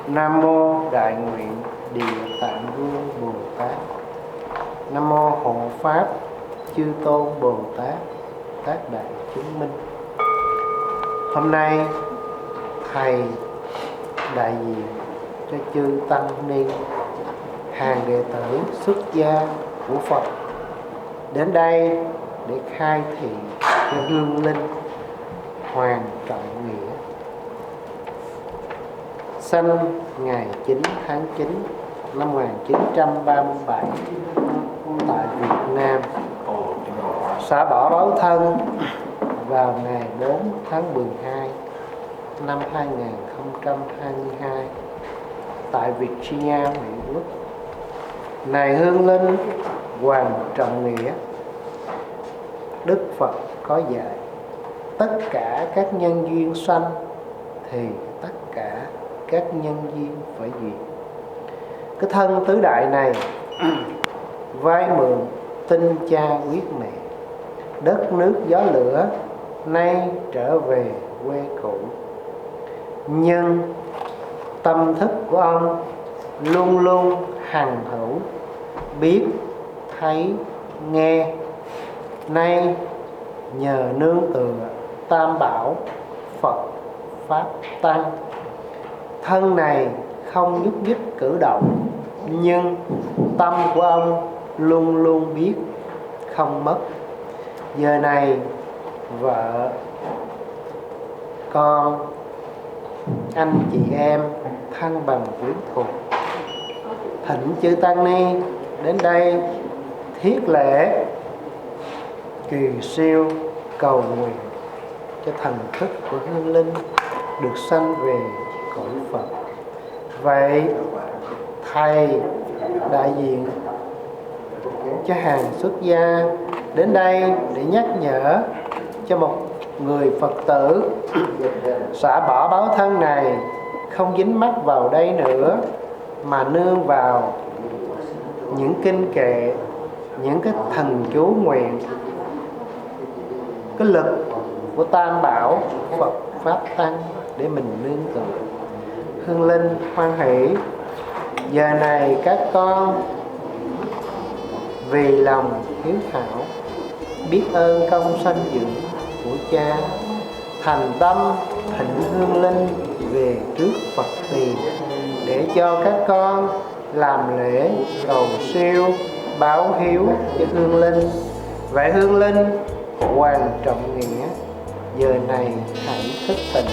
Nam mô Đại Nguyện Địa Tạng Vương Bồ Tát. Nam mô Hộ Pháp Chư Tôn Bồ Tát, các đại chứng minh. Hôm nay thầy đại diện cho chư tăng ni, hàng đệ tử xuất gia của Phật đến đây để khai thị cho hương linh Hoàng Trọng Nghĩa, sinh ngày 9 tháng 9 năm 1937 tại Việt Nam, xả bỏ báo thân vào ngày 4 tháng 12 năm 2022 tại Virginia, Mỹ Quốc. Này hương linh Hoàng Trọng Nghĩa, Đức Phật có dạy tất cả các nhân duyên sanh thì tất cả các nhân duyên phải diệt. Cái thân tứ đại này vay mượn tinh cha huyết mẹ, đất nước gió lửa, nay trở về quê cũ. Nhưng tâm thức của ông luôn luôn hằng hữu, biết, thấy, nghe. Nay nhờ nương tựa Tam Bảo, Phật, Pháp, Tăng, thân này không nhúc nhích cử động, nhưng tâm của ông luôn luôn biết, không mất. Giờ này vợ, con, anh chị em, thân bằng quyến thuộc thỉnh chư tăng ni đến đây thiết lễ kỳ siêu cầu nguyện cho thần thức của hương linh được sanh về cõi Phật. Vậy thầy đại diện cho hàng xuất gia đến đây để nhắc nhở cho một người Phật tử xả bỏ báo thân này, không dính mắc vào đây nữa, mà nương vào những kinh kệ, những cái thần chú nguyện, cái lực của Tam Bảo, Phật, Pháp, Tăng để mình nương tựa. Hương linh hoan hỷ, giờ này các con vì lòng hiếu thảo, biết ơn công sanh dưỡng của cha, thành tâm thỉnh hương linh về trước Phật tiền để cho các con làm lễ cầu siêu báo hiếu cho hương linh. Vậy hương linh Hoàng Trọng Nghĩa, giờ này hãy thức tỉnh.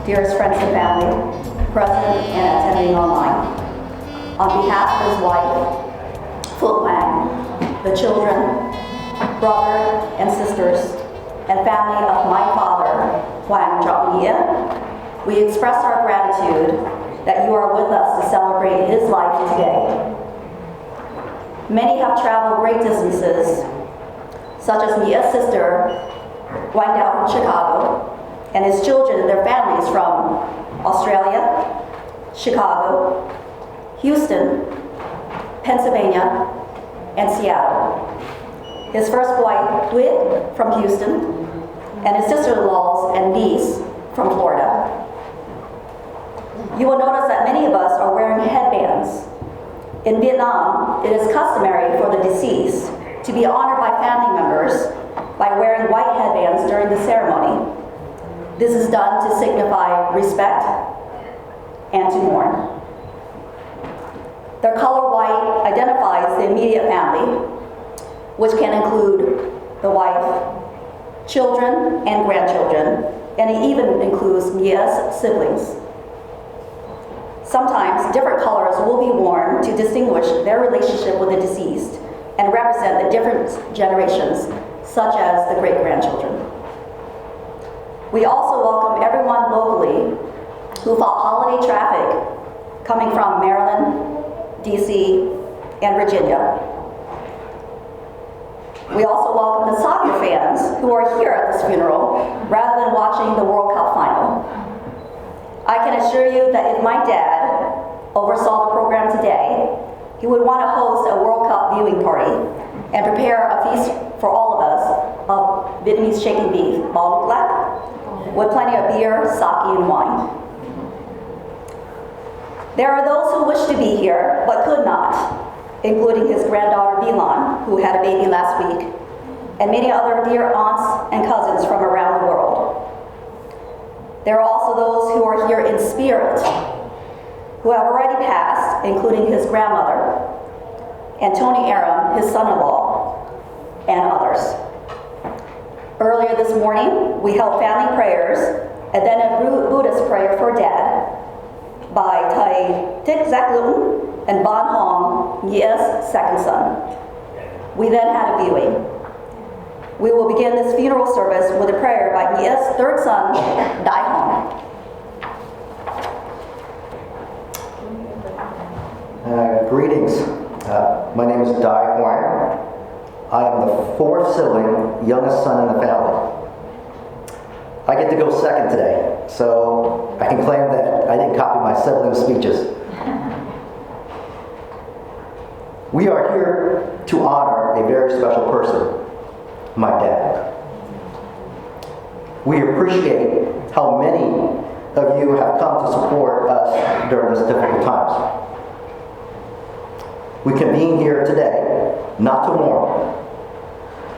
dearest friends and family, present and attending online. On behalf of his wife, Hoang, the children, brother and sisters, and family of my father, Trong, Nghia, we express our gratitude that you are with us to celebrate his life today. Many have traveled great distances, such as Nghia's sister, went down from Chicago, and his children and their families from Australia, Chicago, Houston, Pennsylvania, and Seattle. His first wife, Dwight, from Houston, and his sister-in-laws and niece from Florida. You will notice that many of us are wearing headbands. In Vietnam, it is customary for the deceased to be honored by family members by wearing white headbands during the ceremony. This is done to signify respect and to mourn. The color white identifies the immediate family, which can include the wife, children, and grandchildren, and it even includes Nghia's siblings. Sometimes different colors will be worn to distinguish their relationship with the deceased and represent the different generations, such as the great-grandchildren. We also welcome everyone locally who fought holiday traffic coming from Maryland, DC, and Virginia. We also welcome the soccer fans who are here at this funeral rather than watching the World Cup final. I can assure you that if my dad oversaw the program today, he would want to host a World Cup viewing party and prepare a feast for all of us of Vietnamese shaking beef, bò lục lác, with plenty of beer, sake, and wine. There are those who wish to be here but could not, including his granddaughter Bilan, who had a baby last week, and many other dear aunts and cousins from around the world. There are also those who are here in spirit, who have already passed, including his grandmother, and Tony Aram, his son-in-law, and others. Earlier this morning, we held family prayers, and then a Buddhist prayer for Dad by Thầy Thích Giác Lũng and Ban Hong, Nghia's second son. We then had a viewing. We will begin this funeral service with a prayer by Nghia's third son, Dai Hong. Greetings. My name is Dai Hoang. I am the fourth sibling, youngest son in the family. I get to go second today, so I can claim that I didn't copy my siblings' speeches. We are here to honor a very special person, my dad. We appreciate how many of you have come to support us during this difficult times. We convene here today not to mourn,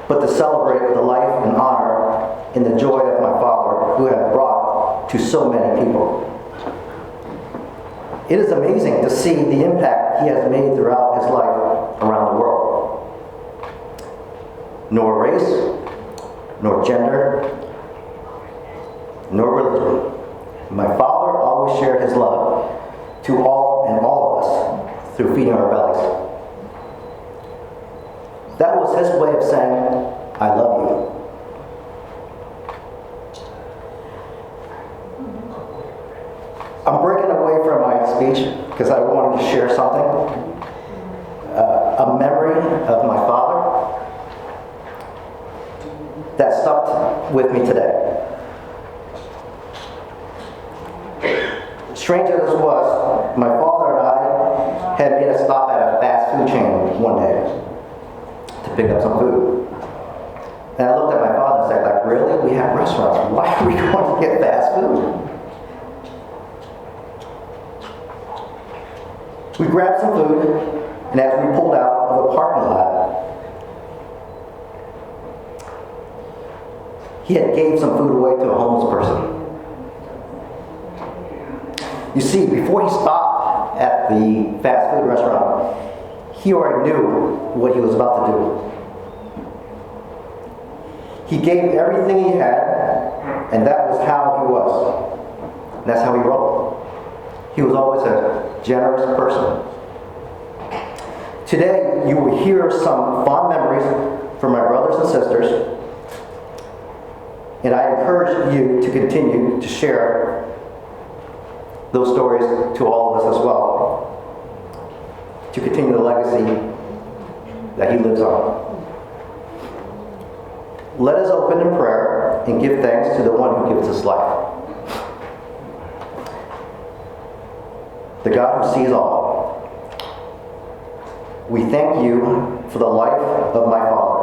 but to celebrate the life and honor and the joy of my father, who had brought to so many people. It is amazing to see the impact he has made throughout his life around the world. Nor race, nor gender, nor religion. My father always shared his love to all and all of us through feeding our bellies. That was his way of saying, I love you. I'm breaking away from my speech because I wanted to share something. A memory of my father that stuck with me today. Strange as this was, my father and I had made a stop at a fast food chain one day to pick up some food. And I looked at my father and said, like, really? We have restaurants. Why are we going to get fast food? We grabbed some food, and as we pulled out of the parking lot, he had gave some food away to a homeless person. You see, before he stopped at the fast food restaurant, he already knew what he was about to do. He gave everything he had, and that was how he was. And that's how he rolled. He was always a generous person. Today, you will hear some fond memories from my brothers and sisters, and I encourage you to continue to share those stories to all of us as well, to continue the legacy that he lives on. Let us open in prayer and give thanks to the one who gives us life, the God who sees all. We thank you for the life of my father.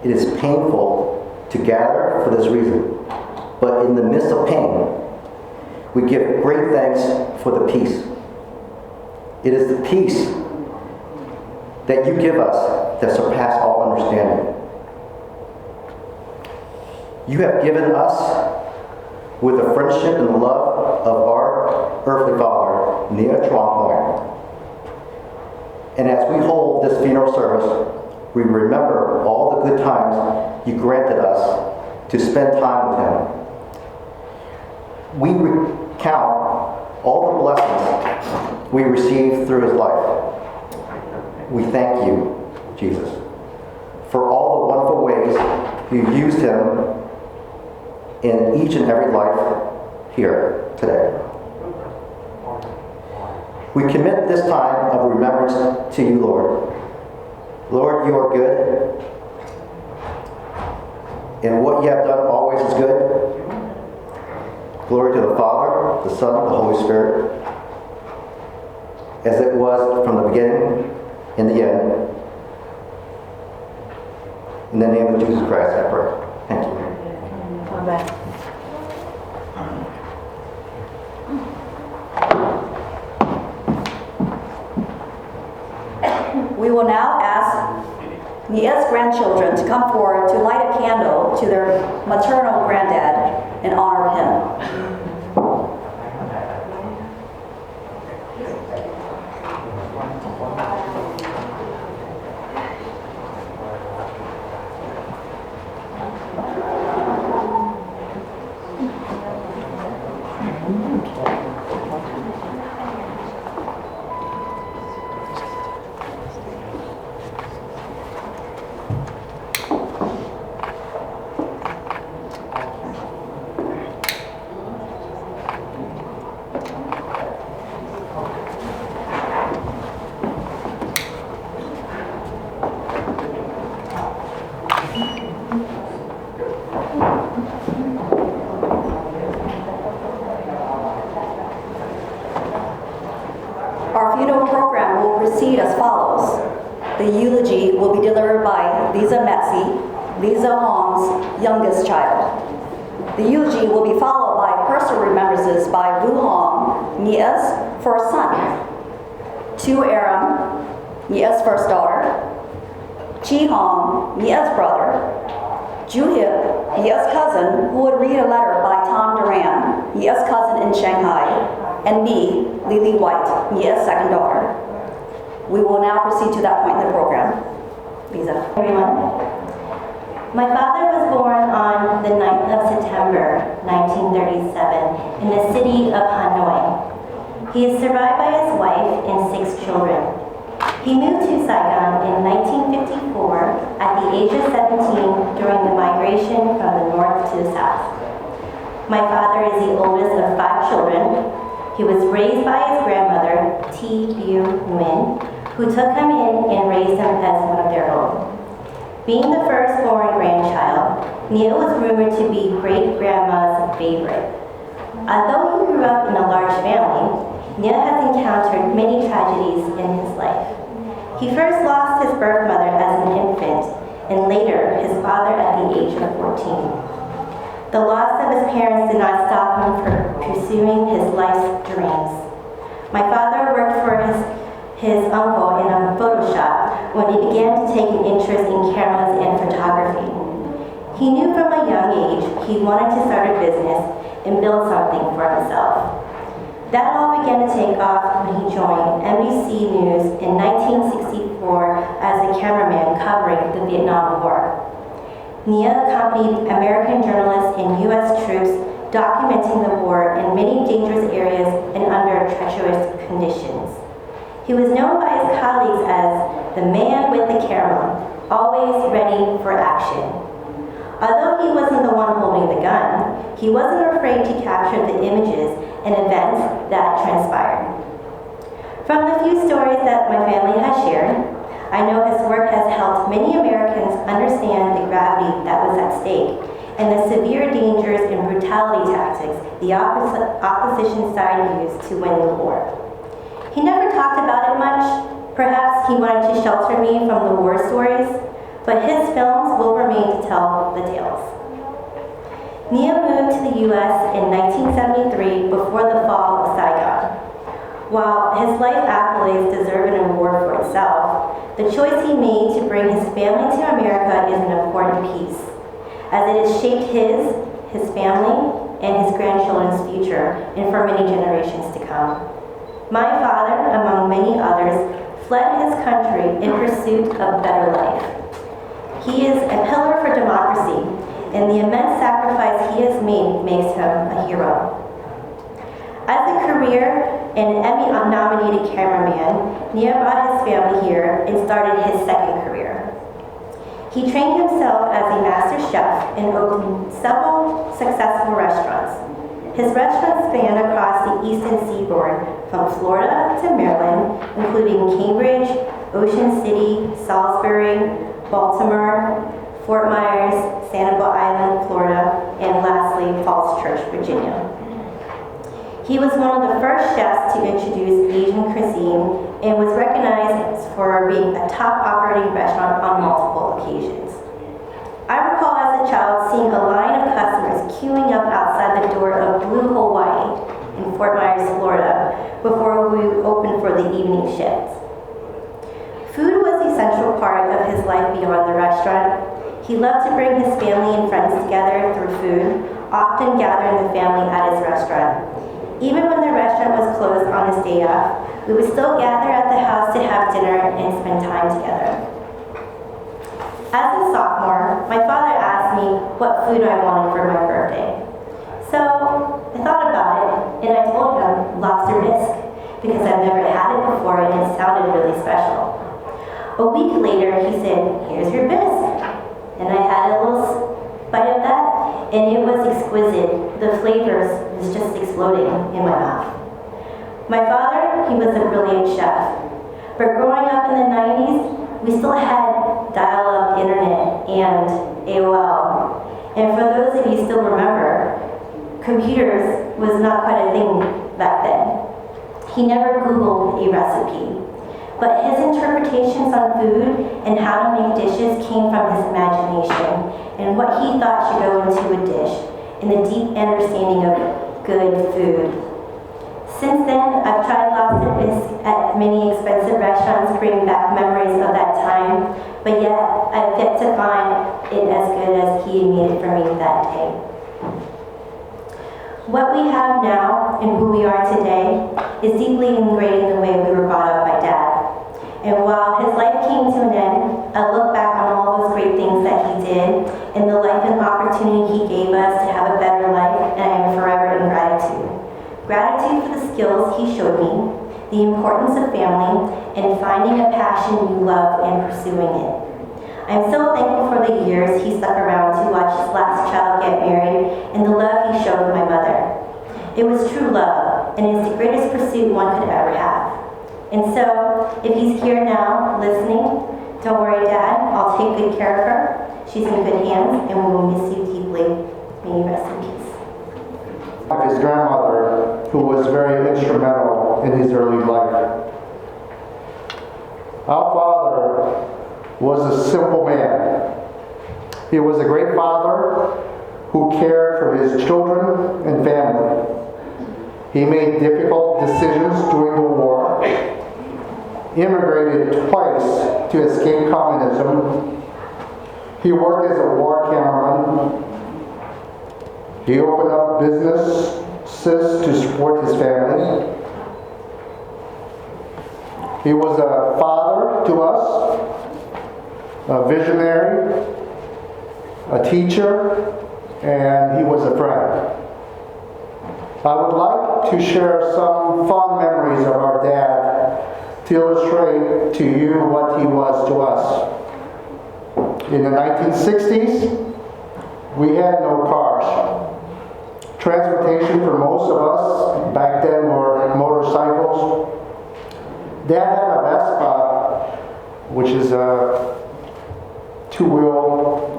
It is painful to gather for this reason, but in the midst of pain, we give great thanks for the peace. It is the peace that you give us that surpasses all understanding. You have given us with the friendship and love of our earthly father, Nghia, Trong. And as we hold this funeral service, we remember all the good times you granted us to spend time with him. We recount all the blessings we received through his life. We thank you, Jesus, for all the wonderful ways you used him in each and every life here today. We commit this time of remembrance to you, Lord. Lord, you are good, and what you have done always is good. Glory to the Father, the Son, and the Holy Spirit, as it was from the beginning, in the end. In the name of Jesus Christ, I pray. Thank you. Amen. We will now ask Nghia's grandchildren to come forward to light a candle to their maternal granddad in honor of him. Our funeral program will proceed as follows. The eulogy will be delivered by Lisa Metzi, Lisa Hong's youngest child. The eulogy will be followed by personal remembrances by Vu Hong, Nghia's first son, Tu Aram, Nghia's first daughter, Chi Hong, Nghia's brother, Ju Hip, Nghia's cousin, who would read a letter by Tom Duran, Nghia's cousin in Shanghai, and me, Lily White, Nghia's second daughter. We will now proceed to that point in the program. Lisa. Everyone. My father was born on the 9th of September, 1937, in the city of Hanoi. He is survived by his wife and 6 children. He moved to Saigon in 1954 at the age of 17 during the migration from the north to the south. My father is the oldest of 5 children. He was raised by his grandmother, T. Bu Nguyen, who took him in and raised him as one of their own. Being the firstborn grandchild, Nghia was rumored to be great-grandma's favorite. Although he grew up in a large family, Nghia has encountered many tragedies in his life. He first lost his birth mother as an infant, and later his father at the age of 14. The loss of his parents did not stop him from pursuing his life's dreams. My father worked for his uncle in a photo shop when he began to take an interest in cameras and photography. He knew from a young age he wanted to start a business and build something for himself. That all began to take off when he joined NBC News in 1964 as a cameraman covering the Vietnam War. Nghia accompanied American journalists and U.S. troops documenting the war in many dangerous areas and under treacherous conditions. He was known by his colleagues as the man with the camera, always ready for action. Although he wasn't the one holding the gun, he wasn't afraid to capture the images and events that transpired. From the few stories that my family has shared, I know his work has helped many Americans understand the gravity that was at stake and the severe dangers and brutality tactics the opposition side used to win the war. He never talked about it much. Perhaps he wanted to shelter me from the war stories, but his films will remain to tell the tales. Nghia moved to the U.S. in 1973 before the fall of Saigon. While his life accolades deserve an award for itself, the choice he made to bring his family to America is an important piece, as it has shaped his family, and his grandchildren's future, and for many generations to come. My father, among many others, fled his country in pursuit of better life. He is a pillar for democracy, and the immense sacrifice he has made makes him a hero. As a career and Emmy-nominated cameraman, Nghia brought his family here and started his second career. He trained himself as a master chef and opened several successful restaurants. His restaurants span across the eastern seaboard from Florida to Maryland, including Cambridge, Ocean City, Salisbury, Baltimore, Fort Myers, Sanibel Island, Florida, and lastly, Falls Church, Virginia. He was one of the first chefs to introduce Asian cuisine and was recognized for being a top operating restaurant on multiple occasions. I recall as a child seeing a line of customers queuing up outside the door of Blue Hawaii in Fort Myers, Florida, before we opened for the evening shift. Food was a central part of his life beyond the restaurant. He loved to bring his family and friends together through food, often gathering the family at his restaurant. Even when the restaurant was closed on his day off, we would still gather at the house to have dinner and spend time together. As a sophomore, my father asked me what food I wanted for my birthday. So I thought about it, and I told him lobster bisque, because I've never had it before and it sounded really special. A week later, he said, "Here's your bisque." And I had a little bite of that, and it was exquisite. The flavors was just exploding in my mouth. My father, he was a brilliant chef. But growing up in the 90s, we still had dial-up internet and AOL. And for those of you still remember, computers was not quite a thing back then. He never Googled a recipe. But his interpretations on food and how to make dishes came from his imagination and what he thought should go into a dish and the deep understanding of good food. Since then, I've tried lobster bisque at many expensive restaurants, bringing back memories of that time, but yet I've yet to find it as good as he made it for me that day. What we have now and who we are today is deeply ingrained in the way we were brought up by Dad. And while his life came to an end, I look back on all those great things that he did and the life and opportunity he gave us to have a better life, and I am forever in gratitude. Gratitude for the skills he showed me, the importance of family, and finding a passion you love and pursuing it. I'm so thankful for the years he stuck around to watch his last child get married and the love he showed my mother. It was true love, and it's the greatest pursuit one could ever have. And so, if he's here now, listening, don't worry, Dad, I'll take good care of her. She's in good hands, and we will miss you deeply. May you rest in peace. His grandmother, who was very instrumental in his early life. Our father was a simple man. He was a great father who cared for his children and family. He made difficult decisions during the war, immigrated twice to escape communism. He worked as a war cameraman. He opened up businesses to support his family. He was a father to us, a visionary, a teacher, and he was a friend. I would like to share some fond memories of our dad to illustrate to you what he was to us. In the 1960s, we had no cars. Transportation for most of us back then were motorcycles. Dad had a Vespa, which is a two-wheel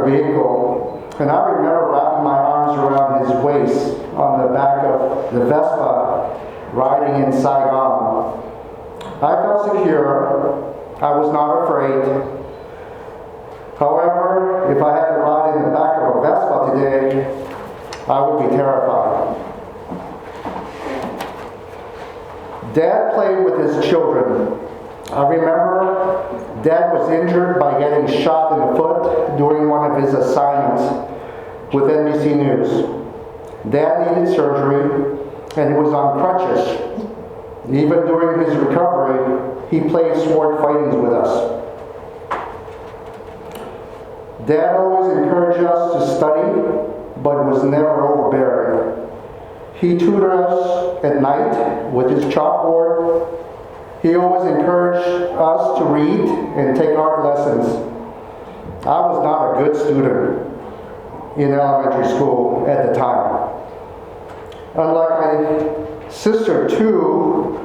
vehicle. And I remember wrapping my arms around his waist on the back of the Vespa riding in Saigon. I felt secure. I was not afraid. However, if I had to ride in the back of a Vespa today, I would be terrified. Dad played with his children. I remember Dad was injured by getting shot in the foot during one of his assignments with NBC News. Dad needed surgery and he was on crutches. Even during his recovery, he played sword fightings with us. Dad always encouraged us to study, but was never overbearing. He tutored us at night with his chalkboard. He always encouraged us to read and take art lessons. I was not a good student in elementary school at the time. Unlike my sister, too,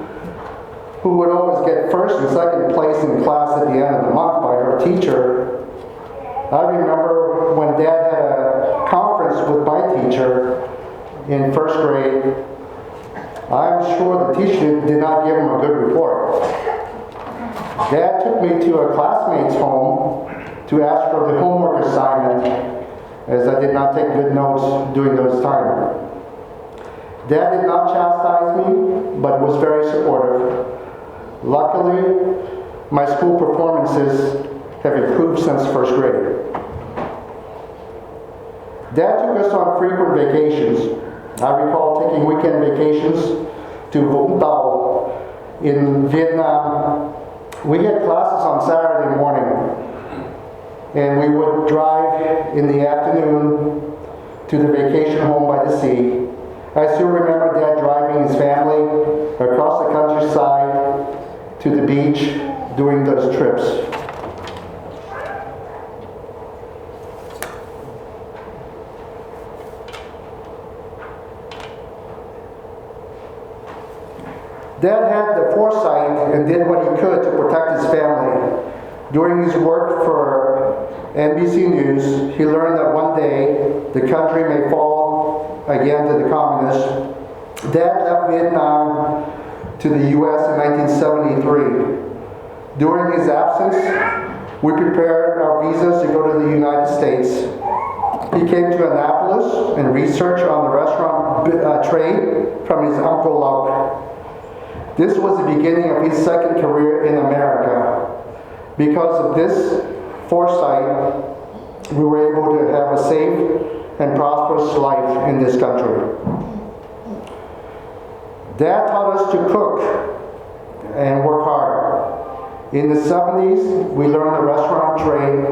who would always get first and second place in class at the end of the month by her teacher, I remember when Dad had a conference with my teacher in first grade, I'm sure the teacher did not give him a good report. Dad took me to a classmate's home to ask for the homework assignment, as I did not take good notes during those times. Dad did not chastise me, but was very supportive. Luckily, my school performances have improved since first grade. Dad took us on frequent vacations. I recall taking weekend vacations to Vũng Tàu in Vietnam. We had classes on Saturday morning, and we would drive in the afternoon to the vacation home by the sea. I still remember Dad driving his family across the countryside to the beach during those trips. Dad had the foresight and did what he could to protect his family. During his work for NBC News, he learned that one day the country may fall again to the communists. Dad left Vietnam to the U.S. in 1973. During his absence, we prepared our visas to go to the United States. He came to Annapolis and researched on the restaurant trade from his Uncle Luke. This was the beginning of his second career in America. Because of this foresight, we were able to have a safe and prosperous life in this country. Dad taught us to cook and work hard. In the 70s, we learned the restaurant trade.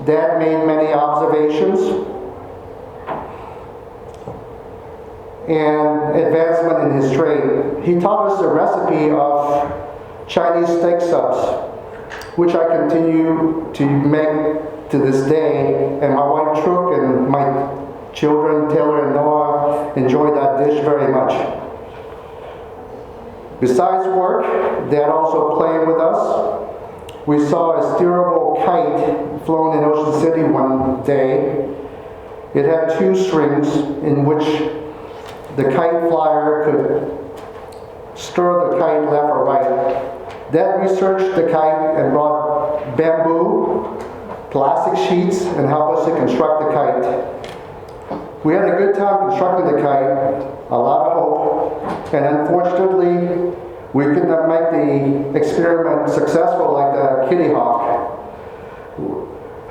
Dad made many observations and advancement in his trade. He taught us the recipe of Chinese steak subs, which I continue to make to this day, and my wife Truk and my children Taylor and Noah enjoy that dish very much. Besides work, Dad also played with us. We saw a steerable kite flown in Ocean City one day. It had two strings in which the kite flyer could stir the kite left or right. Dad researched the kite and brought bamboo, plastic sheets, and helped us to construct the kite. We had a good time constructing the kite, a lot of hope, and unfortunately, we could not make the experiment successful like the Kitty Hawk.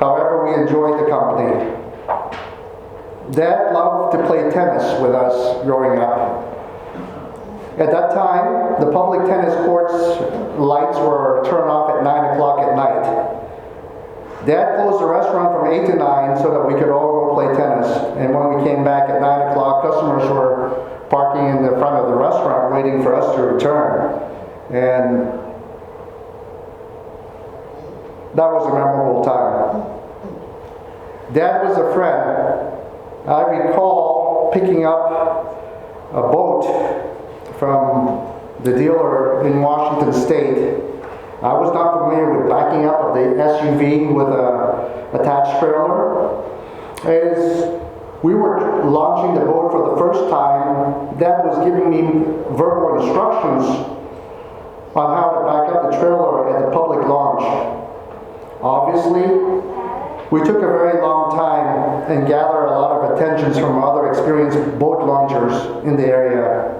However, we enjoyed the company. Dad loved to play tennis with us growing up. At that time, the public tennis courts lights were turned off at 9 o'clock at night. Dad closed the restaurant from 8 to 9 so that we could all go play tennis. And when we came back at 9 o'clock, customers That was a memorable time. Dad was a friend. I recall picking up a boat from the dealer in Washington State. I was not familiar with backing up of the SUV with a attached trailer. As we were launching the boat for the first time, Dad was giving me verbal instructions on how to back up the trailer at the public launch. Obviously, we took a very long time and gathered a lot of attentions from other experienced boat launchers in the area.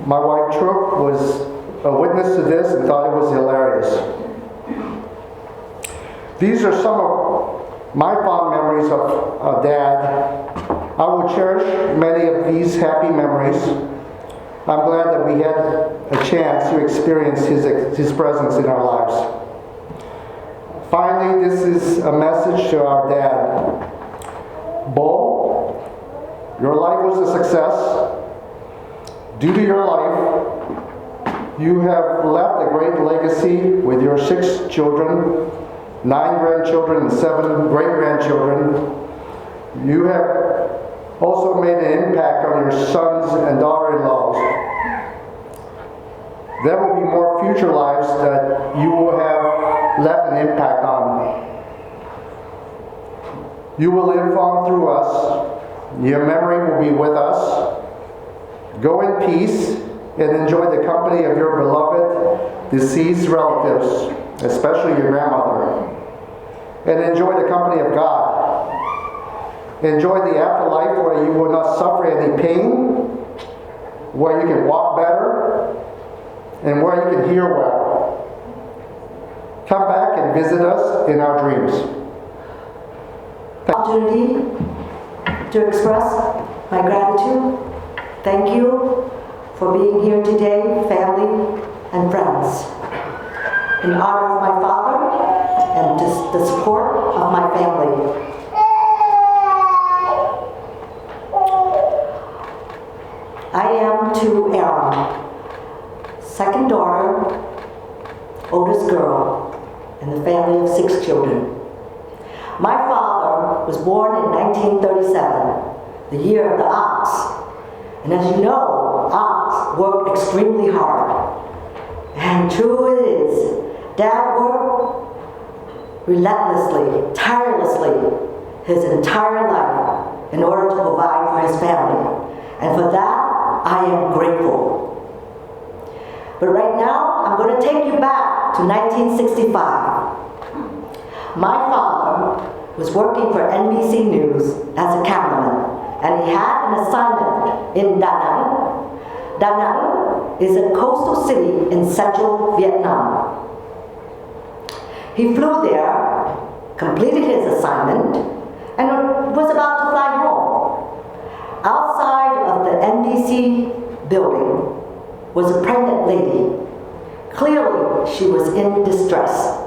My wife Truk was a witness to this and thought it was hilarious. These are some of my fond memories of Dad. I will cherish many of these happy memories. I'm glad that we had a chance to experience his presence in our lives. Finally, this is a message to our dad. Bo, your life was a success. Due to your life, you have left a great legacy with your 6 children, 9 grandchildren, and 7 great-grandchildren. You have also made an impact on your sons and daughter-in-laws. There will be more future lives that you will have left an impact on. You will live on through us. Your memory will be with us. Go in peace and enjoy the company of your beloved deceased relatives, especially your grandmother. And enjoy the company of God. Enjoy the afterlife where you will not suffer any pain, where you can walk better, and where you can hear well. Come back and visit us in our dreams. Opportunity to express my gratitude. Thank you for being here today, family and friends. In honor of my father and the support of my family. I am to Aaron, second daughter, oldest girl, in the family of 6 children. My father was born in 1937, the year of the ox. And as you know, ox worked extremely hard. And true it is, Dad worked relentlessly, tirelessly, his entire life in order to provide for his family. And for that, I am grateful. But right now, I'm going to take you back to 1965. My father was working for NBC News as a cameraman, and he had an assignment in Da Nang. Da Nang is a coastal city in central Vietnam. He flew there, completed his assignment, and was about to fly home. Outside of the NBC building was a pregnant lady. Clearly, she was in distress.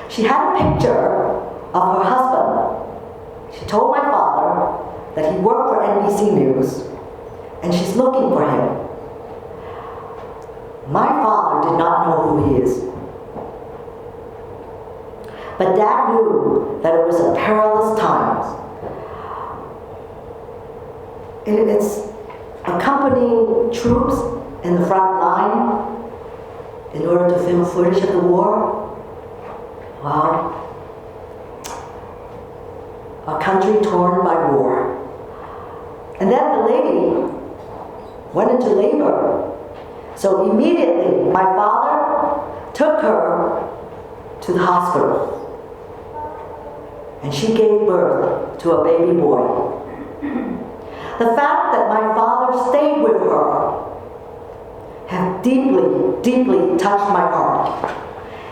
She had a picture of her husband. She told my father that he worked for NBC News, and she's looking for him. My father did not know who he is. But Dad knew that it was a perilous time. It's accompanying troops in the front line in order to film footage of the war. Wow. A country torn by war. And then the lady went into labor. So immediately my father took her to the hospital. And she gave birth to a baby boy. The fact that my father stayed with her have deeply, deeply touched my heart.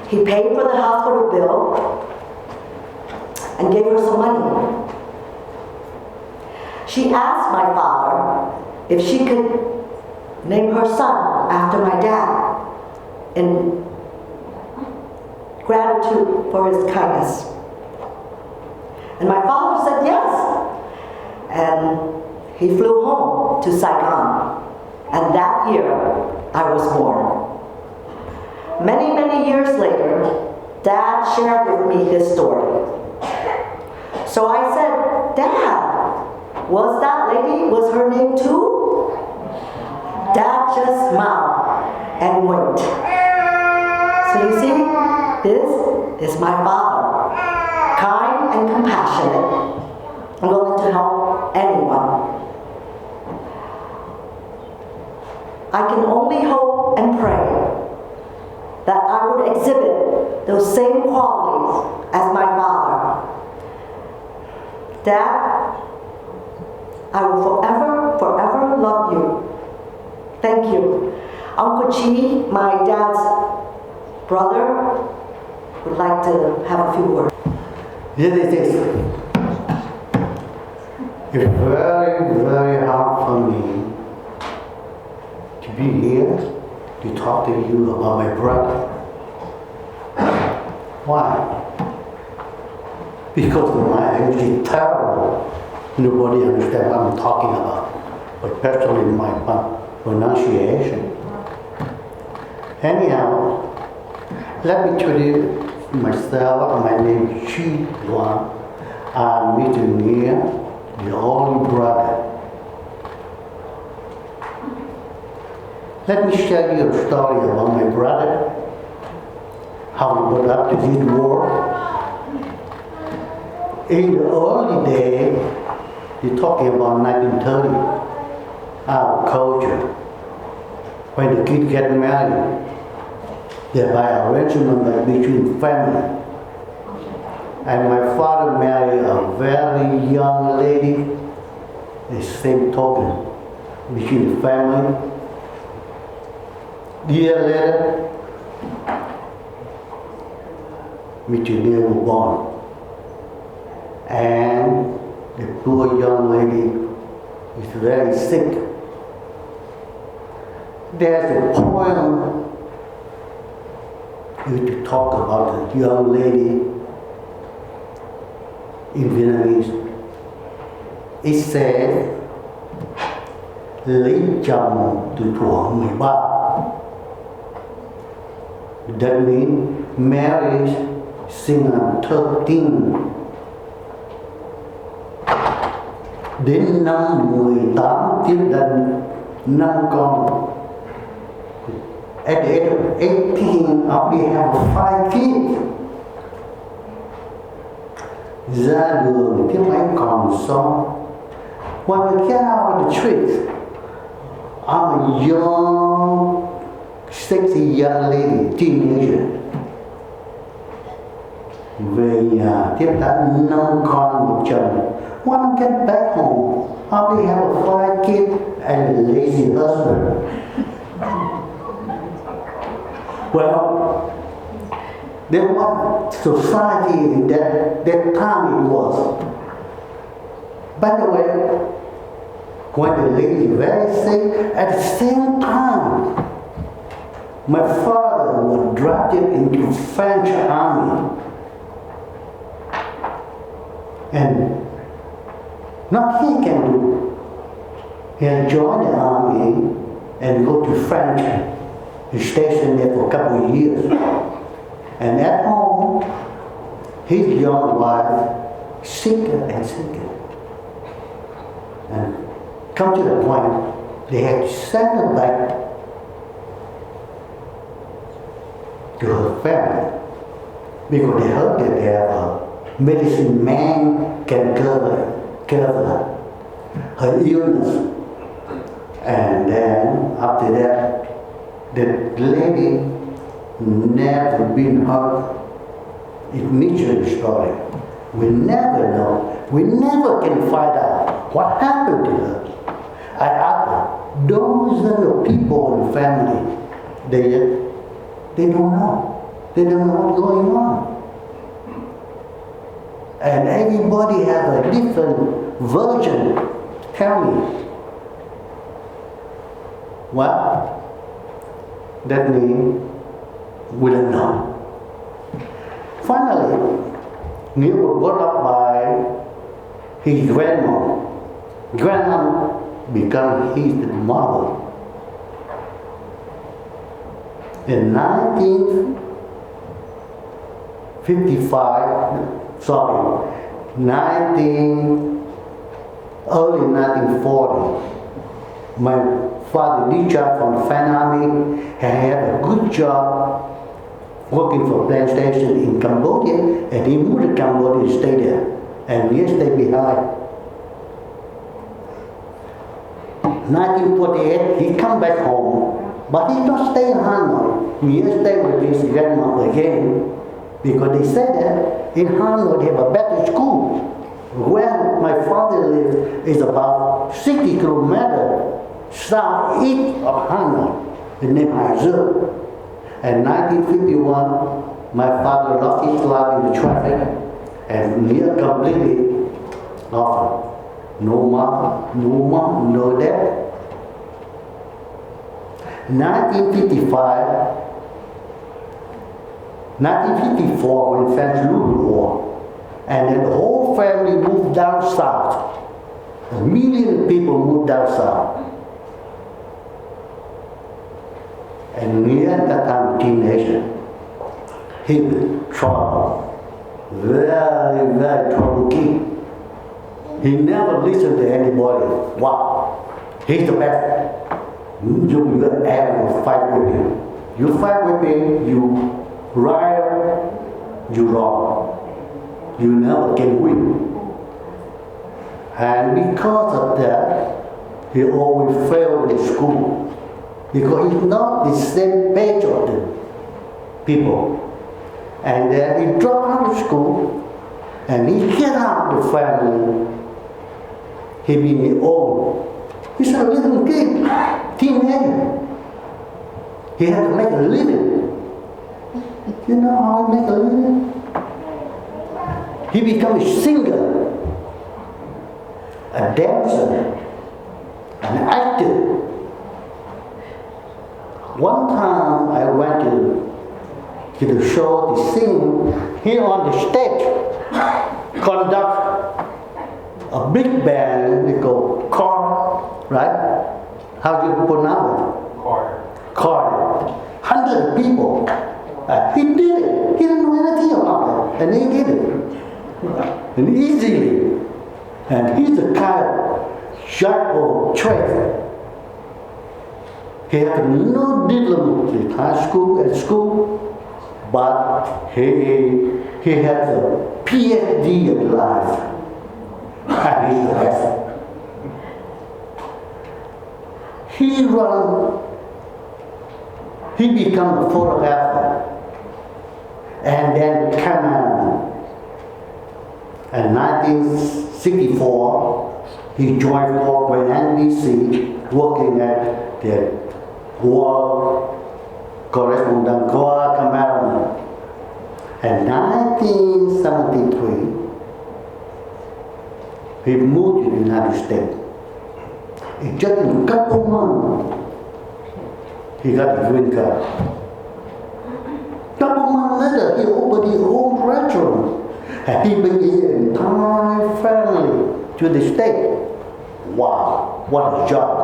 He paid for the hospital bill and gave her some money. She asked my father if she could name her son after my dad in gratitude for his kindness. And my father said yes. And he flew home to Saigon. And that year, I was born. Many, many years later, Dad shared with me this story. So I said, Dad, was her name too? Dad just smiled and winked. So you see, this is my father, kind and compassionate, and willing to help anyone. I can only hope and pray that I would exhibit those same qualities as my father. Dad, I will forever, forever love you. Thank you. Uncle Chi, my dad's brother, would like to have a few words. Yes, it is. It's very, very hard for me to be here to talk to you about my brother. Why? Because my English is terrible. Nobody understands what I'm talking about, especially my pronunciation. Anyhow, let me introduce myself. My name is Chi Luan. I'm Mr. Nghia, the only brother. Let me share you a story about my brother, how he got up to this world. In the early days, you're talking about 1930, our culture, when the kids get married, they're by arrangement between family. And my father married a very young lady, the same token, between the family. Year later, Mr. Nghia was born. And the poor young lady is very sick. There's a poem used to talk about the young lady in Vietnamese. It says, lấy chồng từ thuở 13. That means marriage since I'm 13. Đến năm 18 tiếp đến 5 con. At the age of 18, I have 5 kids. Ra đường tiếng anh còn sống. When I get out of the street, I'm a young, sexy young lady, teenager. Về nhà tiếp đón 5 con một chồng. When I get back home, I have a 5 kids and a lazy husband. Well, there was society in that time it was. By the way, when the lady is very sick, at the same time, my father was drafted into French army. And nothing he can do. He had joined the army and go to France. He stationed there for a couple of years. And at home, his young wife sicker and sicker. And come to the point, they had to send her back to her family because they heard that they have a medicine man can cover her illness. And then after that, the lady never been heard. It mentioned the story. We never know. We never can find out what happened to her. I asked her, those are the people in the family. They don't know. They don't know what's going on. And everybody has a different version. Tell me. What? That means we don't know. Finally, Nghia was brought up by his grandma. Grandma became his mother. In 1940, my father discharged from the Fan Army and had a good job working for a plant station in Cambodia, and he moved to Cambodia to stay there, and we stayed behind. 1948, he come back home, but he don't stay in Hanoi. He stay with his grandmother again, because they said that in Hanoi they have a better school. Where my father lives is about 60 kilometers southeast of Hanoi, in Nepal. In 1951, my father lost his life in the traffic and Nghia completely lost. No mom, no dad. 1954, when France lose the war, and then the whole family moved down south. A million people moved down south. And Nghia at that time, teenager, he was trouble, very, very trouble kid. He never listened to anybody. Wow, he's the best. You ever fight with him. You fight with him, you right, you wrong. You never can win. And because of that, he always failed in school. Because he's not the same page of the people. And then he dropped out of school, and he get out of the family. He been old. He's a little kid, teenager. He had to make a living. You know how he make a living? He became a singer, a dancer, an actor. One time I went to the show to sing. He on the stage conduct a big band, they go choir, right? How do you pronounce it? Choir. 100 people. He did it. He didn't know anything about it, and he did it. And easily. And he's the kind of jack of trade. He had no diploma in high school and school, but he had a PhD in life. And he's the best. He became a photographer and then cameraman. In 1964, he joined corporate NBC, working at the war correspondent, war cameraman. In 1973, he moved to the United States. In just a couple months, he got a green card. Couple months later, he opened his own restaurant. And he bring his entire family to the state. Wow, what a job.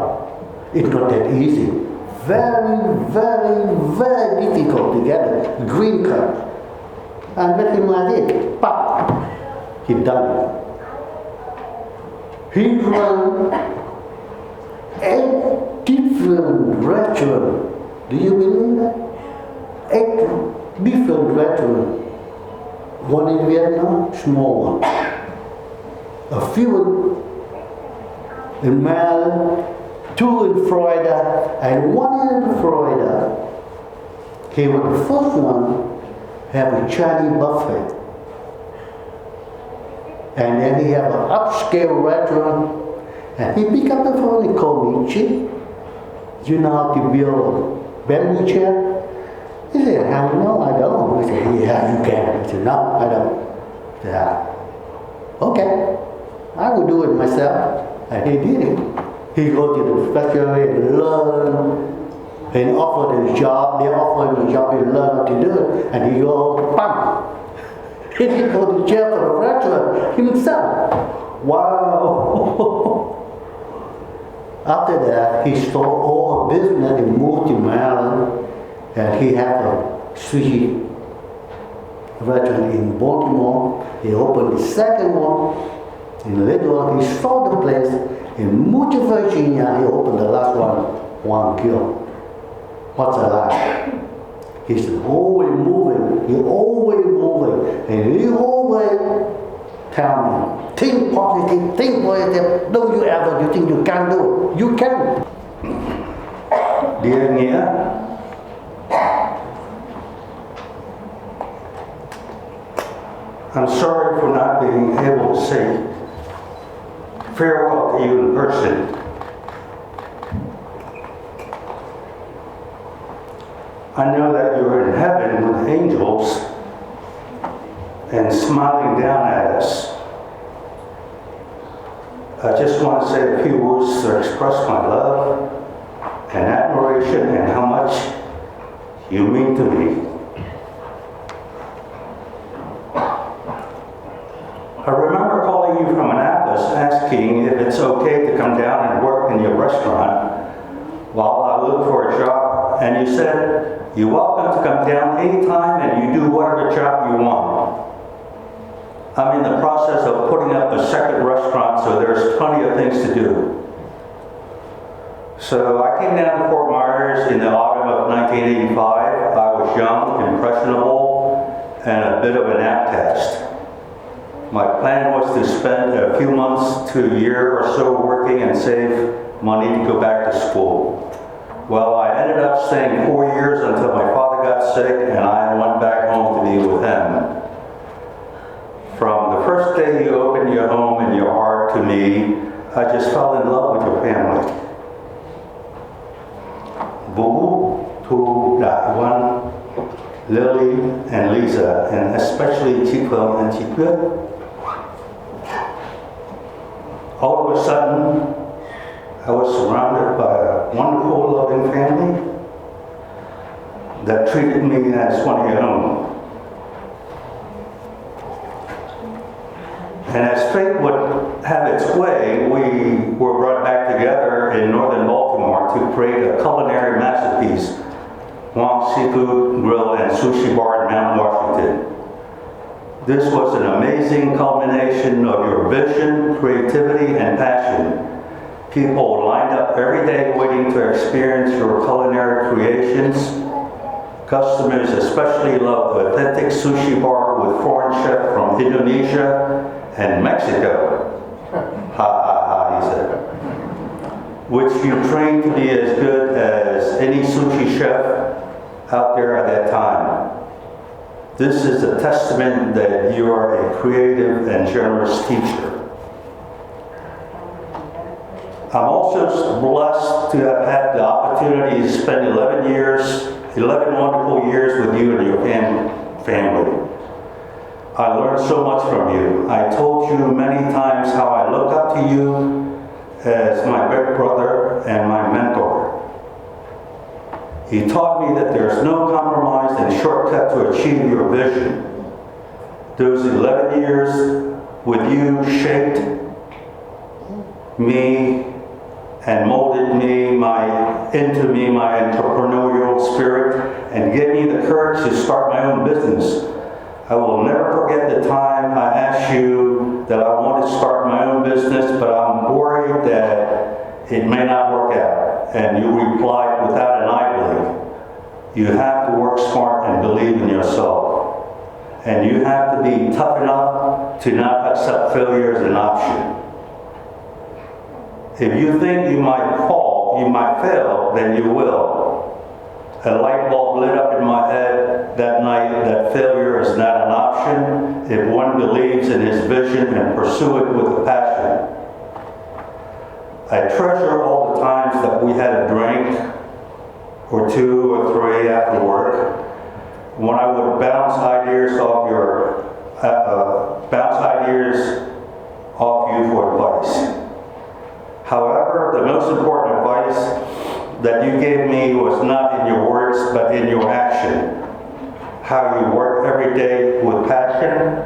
It's not that easy. Very, very, very difficult to get a green card. And with him like this, pop, he done it. He run 8 different restaurants. Do you believe that? 8 different restaurants. One in Vietnam, small one. A few in Maryland, 2 in Florida, and 1 in Florida. He was the first one to have a Chinese buffet. And then he have an upscale restaurant. And he picked up the phone and called me, Chief, you know how to build a bamboo chair? He said, how no, I don't. I said, yeah, you can. He said, no, I don't. I said, okay, I will do it myself. And he did it. He go to the factory and learn, and offer the job. They offer him a job, he learn how to do it. And he go, bam. He go to jail for the restaurant himself. Wow. After that, he sold all business and moved to Maryland. And he had a sushi restaurant in Baltimore. He opened the second one. And later on, he sold the place in Mucho, Virginia. He opened the last one kill. What's the last? He's always moving. He's always moving. And he always tell me, think positive, think positive. Don't you ever you think you can't do it. You can. Dear Nghia, I'm sorry for not being able to say farewell to you in person. I know that you're in heaven with angels and smiling down at us. I just want to say a few words to express my love and admiration and how much you mean to me. I remember calling you from Annapolis asking if it's okay to come down and work in your restaurant while I look for a job, and you said you're welcome to come down anytime and you do whatever job you want. I'm in the process of putting up a second restaurant, so there's plenty of things to do. So I came down to Fort Myers in the autumn of 1985. I was young, impressionable, and a bit of an outcast. My plan was to spend a few months to a year or so working and save money to go back to school. Well, I ended up staying 4 years until my father got sick and I went back home to be with him. From the first day you opened your home and your heart to me, I just fell in love with your family. Boo, Tu, Wan, Lily, and Lisa, and especially Chico and Chico. All of a sudden, I was surrounded by a wonderful, loving family that treated me as one of your own. And as fate would have its way, we were brought back together in northern Baltimore to create a culinary masterpiece, Hoang Seafood Grill and Sushi Bar in Mount Washington. This was an amazing culmination of your vision, creativity, and passion. People lined up every day waiting to experience your culinary creations. Customers especially loved the authentic sushi bar with foreign chef from Indonesia and Mexico. Ha ha ha, he said. Which you trained to be as good as any sushi chef out there at that time. This is a testament that you are a creative and generous teacher. I'm also blessed to have had the opportunity to spend 11 wonderful years with you and your family. I learned so much from you. I told you many times how I look up to you as my big brother and my mentor. He taught me that there's no compromise and shortcut to achieve your vision. Those 11 years with you shaped me and molded me into my entrepreneurial spirit and gave me the courage to start my own business. I will never forget the time I asked you that I want to start my own business, but I'm worried that it may not work out. And you replied without an eye blink, you have to work smart and believe in yourself. And you have to be tough enough to not accept failure as an option. If you think you might fall, you might fail, then you will. A light bulb lit up in my head that night that failure is not an option if one believes in his vision and pursue it with a passion. I treasure all the times that we had a drink or 2 or 3 after work when I would bounce ideas off you for advice. However, the most important advice that you gave me was not in your words, but in your action. How you work every day with passion,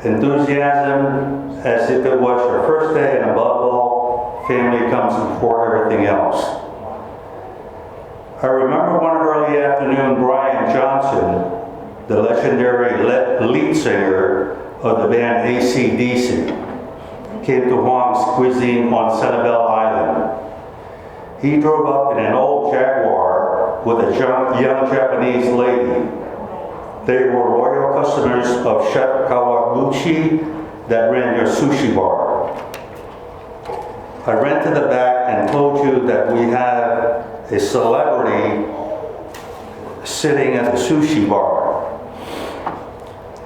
enthusiasm, as if it was your first day, and above all, family comes before everything else. I remember one early afternoon, Brian Johnson, the legendary lead singer of the band AC/DC, came to Hoang's cuisine on Sanibel Island. He drove up in an old Jaguar with a young Japanese lady. They were loyal customers of Chef Kawaguchi that ran their sushi bar. I ran to the back and told you that we had a celebrity sitting at the sushi bar.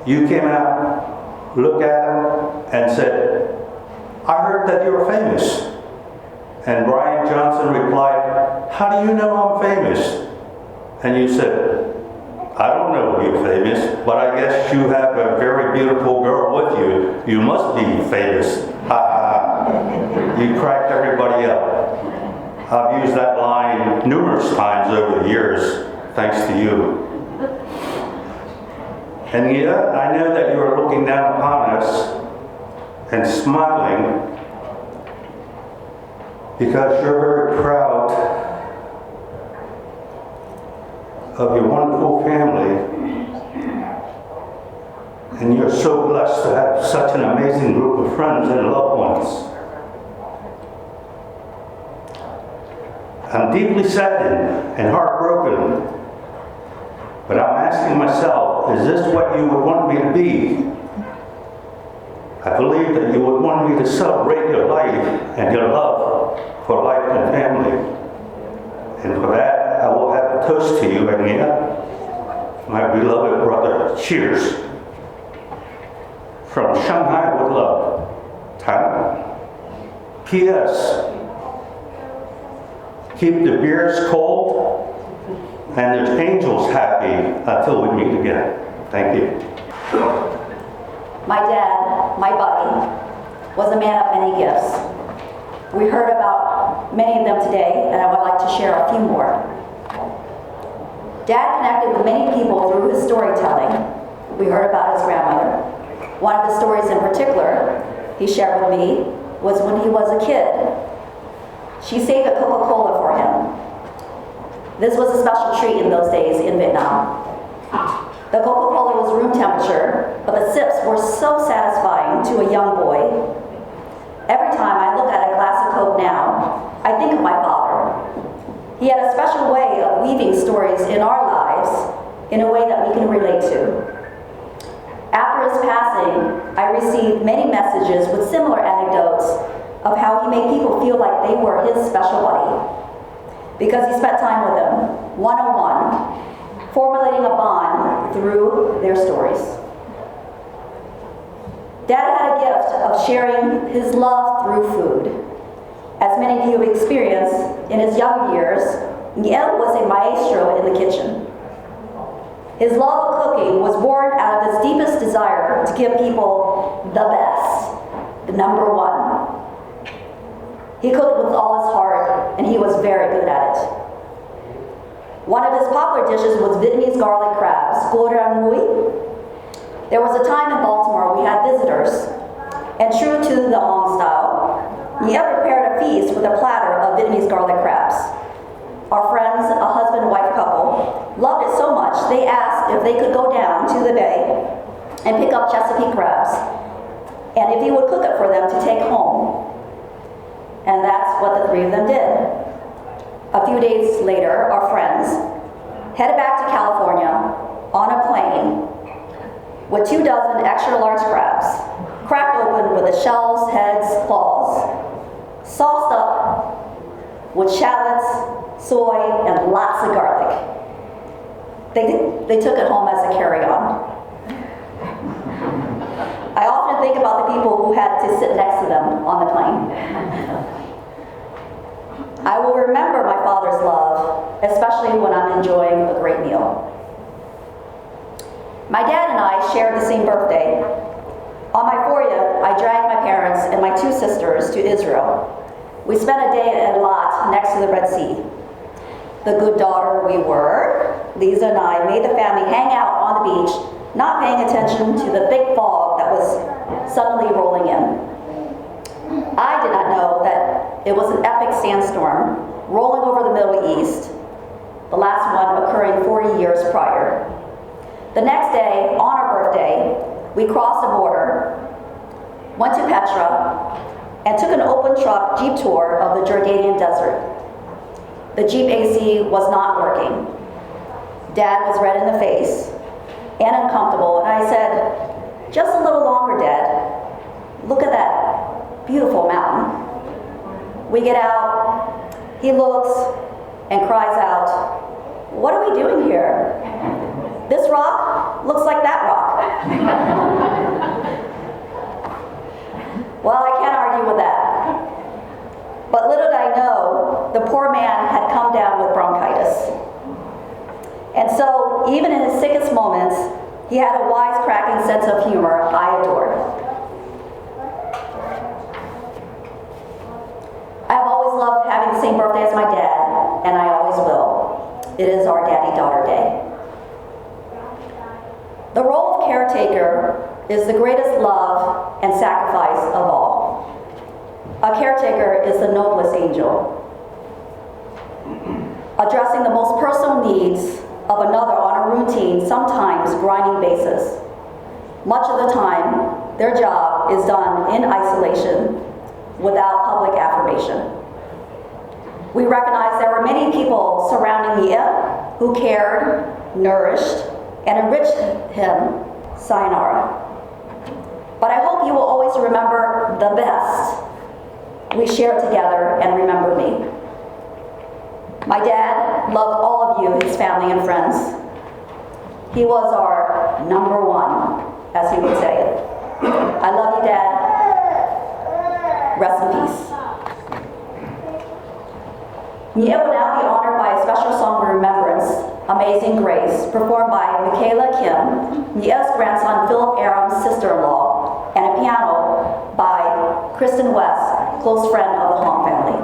You came out, looked at him, and said, "I heard that you're famous." And Brian Johnson replied, "How do you know I'm famous?" And you said, "I don't know you're famous, but I guess you have a very beautiful girl with you. You must be famous." Ha ha ha. You cracked everybody up. I've used that line numerous times over the years, thanks to you. And Nghia, I know that you are looking down upon us and smiling because you're very proud of your wonderful family, and you're so blessed to have such an amazing group of friends and loved ones. I'm deeply saddened and heartbroken, but I'm asking myself, is this what you would want me to be? I believe that you would want me to celebrate your life and your love for life and family. And for that, I will have a toast to you, Nghia, my beloved brother. Cheers. From Shanghai with love, Tang. P.S. Keep the beers cold and the angels happy until we meet again. Thank you. My dad, my buddy, was a man of many gifts. We heard about many of them today, and I would like to share a few more. Dad connected with many people through his storytelling. We heard about his grandmother. One of the stories in particular he shared with me was when he was a kid. She saved a Coca-Cola for him. This was a special treat in those days in Vietnam. The Coca-Cola was room temperature, but the sips were so satisfying to a young boy. Every time I look at a glass of Coke now, I think of my father. He had a special way of weaving stories in our lives in a way that we can relate to. After his passing, I received many messages with similar anecdotes of how he made people feel like they were his special buddy, because he spent time with them, one-on-one, formulating a bond through their stories. Dad had a gift of sharing his love through food. As many of you have experienced in his young years, Nghia was a maestro in the kitchen. His love of cooking was born out of his deepest desire to give people the best, the number one. He cooked with all his heart, and he was very good at it. One of his popular dishes was Vietnamese garlic crabs, gorang mui. There was a time in Baltimore we had visitors, and true to the Hoang style, Nghia prepared a feast with a platter of Vietnamese garlic crabs. Our friends, a husband and wife couple, loved it so much they asked if they could go down to the bay and pick up Chesapeake crabs, and if he would cook it for them to take home. And that's what the three of them did. A few days later, our friends headed back to California on a plane with 24 extra large crabs, cracked open with the shells, heads, claws, sauced up with shallots, soy, and lots of garlic. They took it home as a carry-on. I often think about the people who had to sit next to them on the plane. I will remember my father's love, especially when I'm enjoying a great meal. My dad and I shared the same birthday. On my 40th, I dragged my parents and my two sisters to Israel. We spent a day at Eilat next to the Red Sea. The good daughter we were, Lisa and I made the family hang out on the beach, not paying attention to the thick fog that was suddenly rolling in. I did not know that it was an epic sandstorm rolling over the Middle East. the last one occurring 40 years prior. The next day, on our birthday, we crossed the border, went to Petra, and took an open truck Jeep tour of the Jordanian desert. The Jeep AC was not working. Dad was red in the face and uncomfortable, and I said, "Just a little longer, Dad. Look at that beautiful mountain." We get out, he looks and cries out, "What are we doing here? This rock looks like that rock." Well, I can't argue with that. But little did I know, the poor man had come down with bronchitis. And so, even in his sickest moments, he had a wisecracking sense of humor I adored. I have always loved having the same birthday as my dad, and I always will. It is our daddy-daughter day. The role of caretaker is the greatest love and sacrifice of all. A caretaker is the noblest angel, addressing the most personal needs of another on a routine, sometimes grinding basis. Much of the time, their job is done in isolation without public affirmation. We recognize there were many people surrounding Nghia who cared, nourished, and enriched him, sayonara. But I hope you will always remember the best we shared together and remember me. My dad loved all of you, his family and friends. He was our number one, as he would say it. I love you, Dad. Rest in peace. Nghia will now be honored by a special song of remembrance, Amazing Grace, performed by Michaela Kim, Nghio's grandson Philip Aram's sister-in-law, and a piano by Kristen West, close friend of the Hoang family.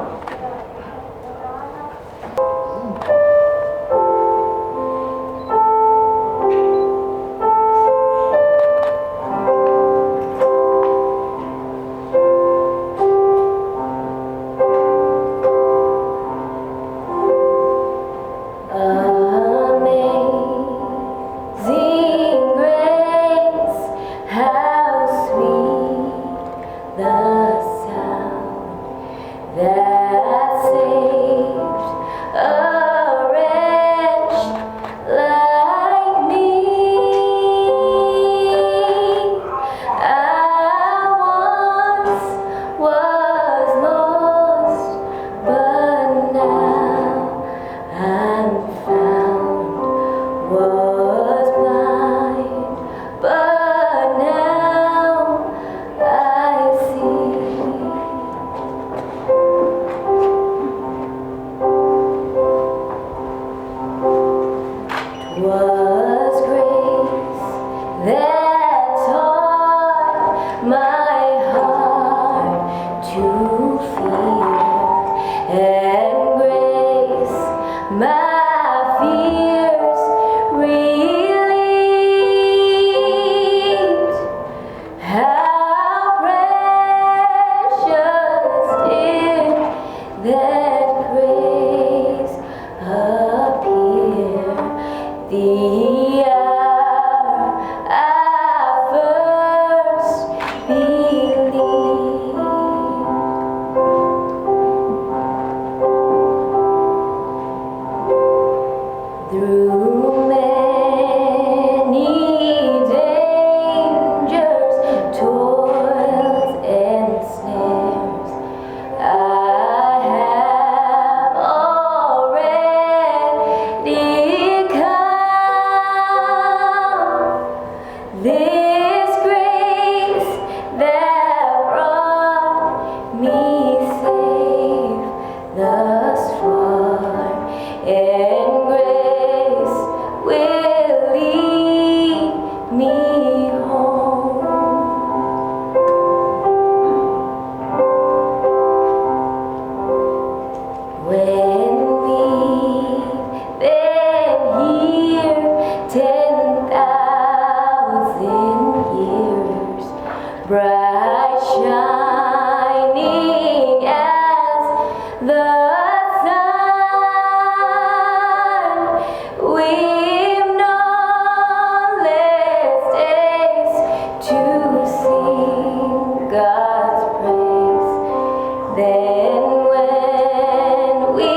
when we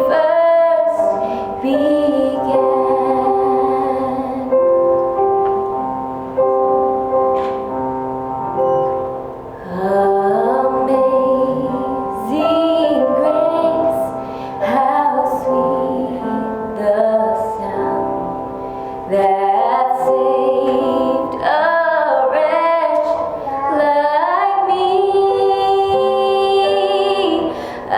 first began. Amazing grace, how sweet the sound that saved a wretch like me. I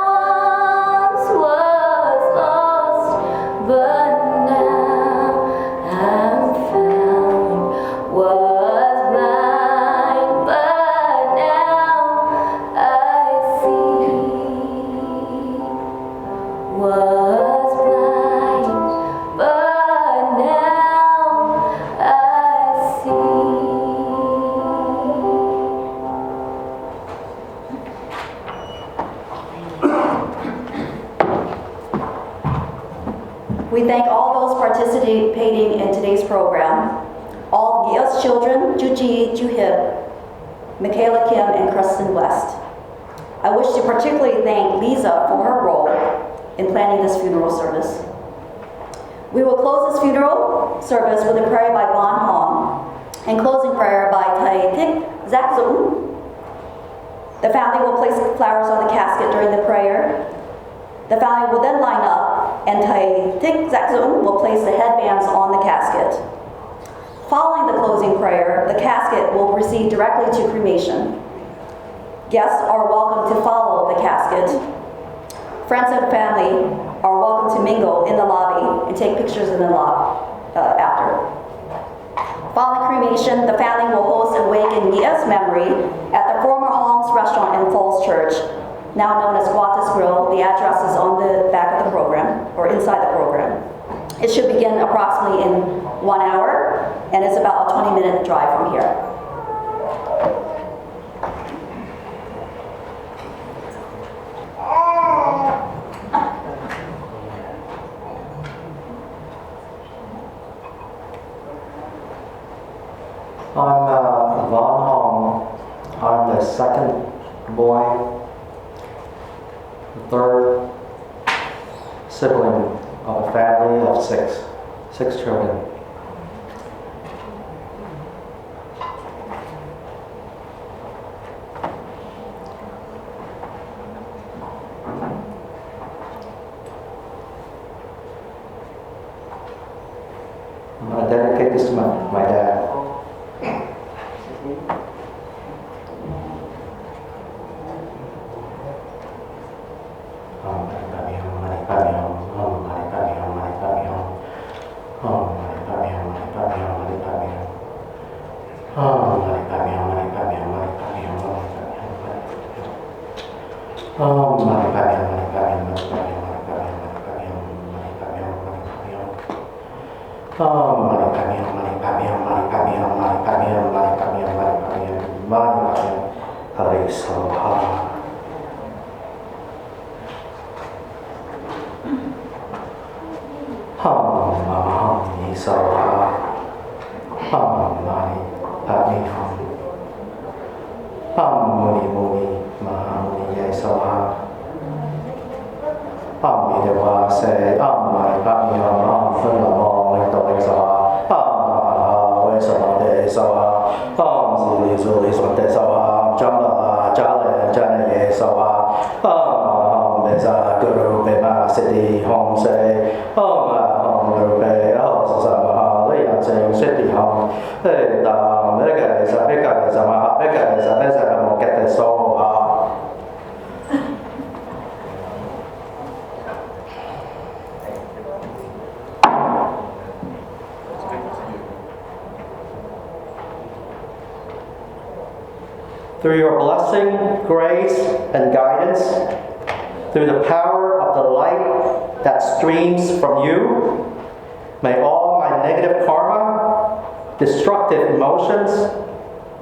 once was lost, but now I'm found. Was blind, but now I see. Was blind, but now I see. We thank all those participating in today's program. All Ghia's children, Juji, Juhib, Michaela Kim, and Kristen West. I wish to particularly thank Lisa for her role in planning this funeral service. We will close this funeral service with a prayer by Van Hong and closing prayer by Thầy Thích Giác Dũng. The family will place flowers on the casket during the prayer. The family will then line up and Thầy Thích Giác Dũng will place the headbands on the casket. Following the closing prayer, the casket will proceed directly to cremation. Guests are welcome to follow the casket. Friends and family are welcome to mingle in the lobby and take pictures in the lobby after. Following cremation, the family will host a wake in Ghia's memory at the former Hong's restaurant in Falls Church, now known as Guatas Grill. The address is on the back of the program, or inside the program. It should begin approximately in 1 hour, and it's about a 20-minute drive from here. I'm Van Hong. I'm the second boy, the third sibling of a family of six children. I'm going to dedicate this to my dad. Through your blessing, grace, and guidance, through the power of the light that streams from you, may all my negative karma, destructive emotions,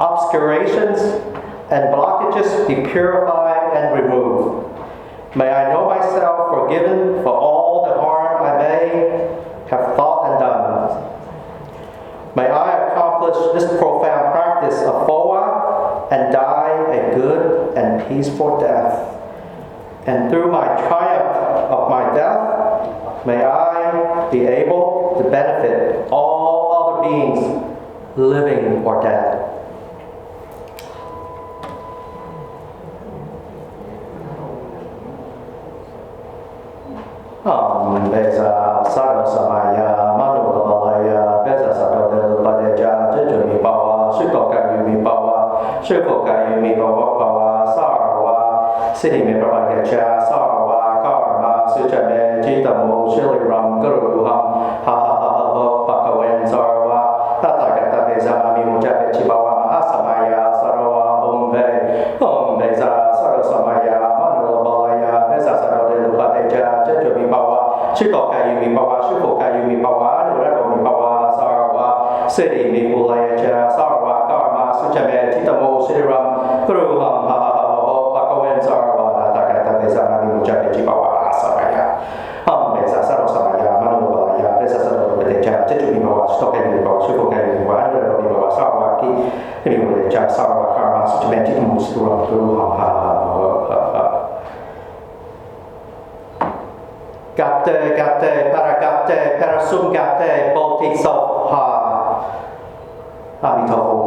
obscurations, and blockages be purified and removed. May I know myself forgiven for all the harm I may have thought and done. May I accomplish this profound practice of Fowa and die a good and peaceful death. And through my triumph of my death, may I be able to benefit all other beings, living or dead. Beza Sado Samaya Manu Balaya Beza Sado Del Badeja Jeju Mi Bawa Shukoka Yumi Bawa Shukoka Yumi Bawa Bawa Sarwa Siti Mi Babagecha Sarwa Karma Suchame Jitamu Shili Ram Guru Ham Ha Ha Ha Ha Pakawen Sarwa Tata Gata Beza Mami Mujabe Chibawa Mahasamaya Sarwa Om Beza Sado Samaya Manu Balaya Beza Sado Del Badeja Jeju Mi Bawa Shukoka Yumi Bawa Shukoka Yumi Bawa Nurado Mi Bawa Sarwa Siti Mi Bulayacha Sarwa Karma Suchame Chitamo Shriram Guru Ham Ha Ha Ha Ho Pakawen Sarwa Takata Beza Mami Mujabe Chibawa Saraya Beza Saro Samaya Manu Balaya Beza Saro Bedeja Jeju Mi Bawa Shukoka Yumi Bawa Shukoka Yumi Bawa Nurado Mi Bawa Sarwa Ki Mi Bulayacha Sarwa Karma Suchame Chitamo Shriram Guru Ham Ha Ha Ha Gatte, gatte, paragatte, parasum gatte, bodhisattva. Amitabha.